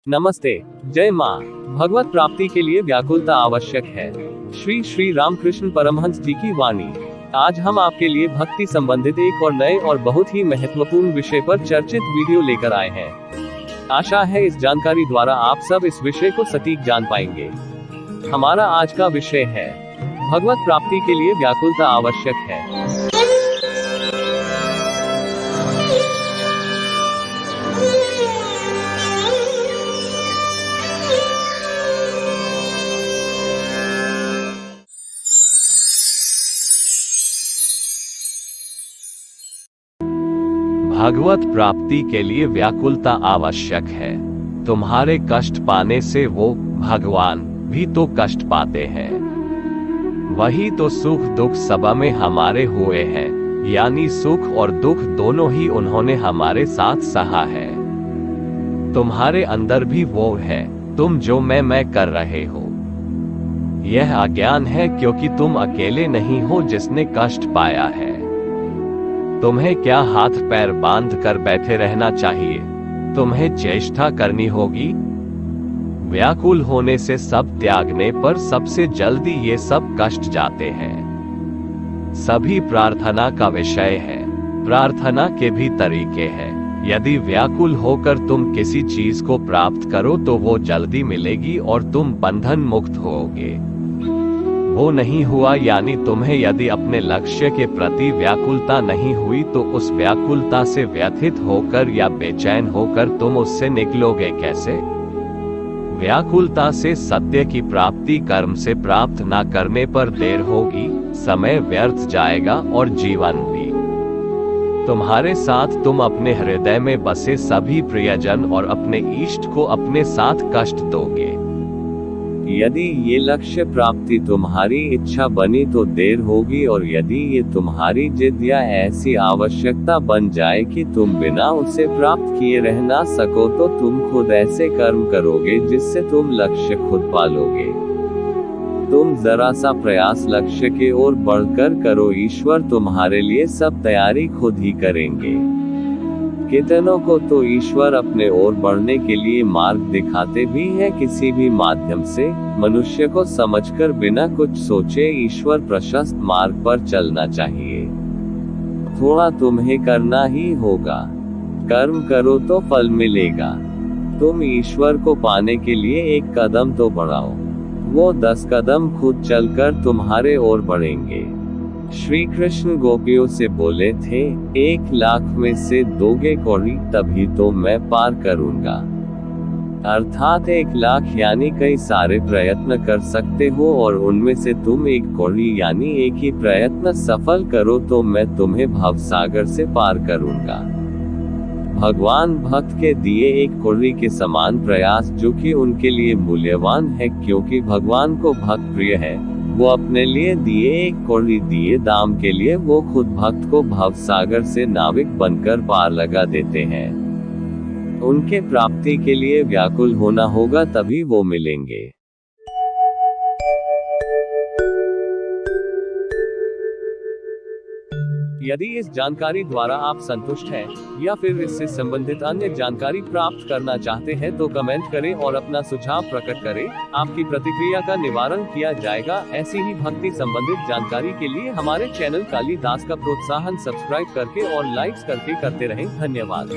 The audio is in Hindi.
नमस्ते। जय माँ। भगवत प्राप्ति के लिए व्याकुलता आवश्यक है। श्री श्री रामकृष्ण परमहंस जी की वाणी। आज हम आपके लिए भक्ति संबंधित एक और नए और बहुत ही महत्वपूर्ण विषय पर चर्चित वीडियो लेकर आए हैं। आशा है इस जानकारी द्वारा आप सब इस विषय को सटीक जान पाएंगे। हमारा आज का विषय है भगवत प्राप्ति के लिए व्याकुलता आवश्यक है। भगवत प्राप्ति के लिए व्याकुलता आवश्यक है। तुम्हारे कष्ट पाने से वो भगवान भी तो कष्ट पाते हैं। वही तो सुख दुख सब में हमारे हुए हैं, यानी सुख और दुख दोनों ही उन्होंने हमारे साथ सहा है। तुम्हारे अंदर भी वो है, तुम जो मैं कर रहे हो। यह अज्ञान है, क्योंकि तुम अकेले नहीं हो जिसने कष्ट पाया है। तुम्हें क्या हाथ पैर बांध कर बैठे रहना चाहिए? तुम्हें चेष्टा करनी होगी। व्याकुल होने से सब त्यागने पर सबसे जल्दी ये सब कष्ट जाते हैं। सभी प्रार्थना का विषय है। प्रार्थना के भी तरीके हैं। यदि व्याकुल होकर तुम किसी चीज को प्राप्त करो तो वो जल्दी मिलेगी और तुम बंधन मुक्त होगे। वो नहीं हुआ, यानी तुम्हें यदि अपने लक्ष्य के प्रति व्याकुलता नहीं हुई तो उस व्याकुलता से व्यथित होकर या बेचैन होकर तुम उससे निकलोगे कैसे? व्याकुलता से सत्य की प्राप्ति कर्म से प्राप्त ना करने पर देर होगी, समय व्यर्थ जाएगा और जीवन भी। तुम्हारे साथ तुम अपने हृदय में बसे सभी प्रियजन और अपने इष्ट को अपने साथ कष्ट दोगे। यदि ये लक्ष्य प्राप्ति तुम्हारी इच्छा बनी तो देर होगी, और यदि ये तुम्हारी जिद या ऐसी आवश्यकता बन जाए कि तुम बिना उसे प्राप्त किए रह ना सको तो तुम खुद ऐसे कर्म करोगे जिससे तुम लक्ष्य खुद पालोगे। तुम जरा सा प्रयास लक्ष्य के ओर बढ़कर करो, ईश्वर तुम्हारे लिए सब तैयारी खुद ही करेंगे। कितनों को तो ईश्वर अपने ओर बढ़ने के लिए मार्ग दिखाते भी है। किसी भी माध्यम से मनुष्य को समझकर बिना कुछ सोचे ईश्वर प्रशस्त मार्ग पर चलना चाहिए। थोड़ा तुम्हें करना ही होगा। कर्म करो तो फल मिलेगा। तुम ईश्वर को पाने के लिए एक कदम तो बढ़ाओ, वो 10 कदम खुद चलकर तुम्हारे ओर बढ़ेंगे। श्री कृष्ण गोपियों से बोले थे, 1,00,000 में से दोगे कौड़ी तभी तो मैं पार करूंगा। अर्थात 1,00,000 यानी कई सारे प्रयत्न कर सकते हो और उनमें से तुम एक कौड़ी यानी एक ही प्रयत्न सफल करो तो मैं तुम्हें भवसागर से पार करूंगा। भगवान भक्त के दिए एक कौड़ी के समान प्रयास, जो कि उनके लिए मूल्यवान है, क्योंकि भगवान को भक्त प्रिय है। वो अपने लिए दिए एक कौड़ी दिए दाम के लिए वो खुद भक्त को भवसागर से नाविक बनकर पार लगा देते हैं। उनके प्राप्ति के लिए व्याकुल होना होगा, तभी वो मिलेंगे। यदि इस जानकारी द्वारा आप संतुष्ट हैं या फिर इससे संबंधित अन्य जानकारी प्राप्त करना चाहते हैं तो कमेंट करें और अपना सुझाव प्रकट करें। आपकी प्रतिक्रिया का निवारण किया जाएगा। ऐसी ही भक्ति संबंधित जानकारी के लिए हमारे चैनल कालीदास का प्रोत्साहन सब्सक्राइब करके और लाइक्स करके करते रहें। धन्यवाद।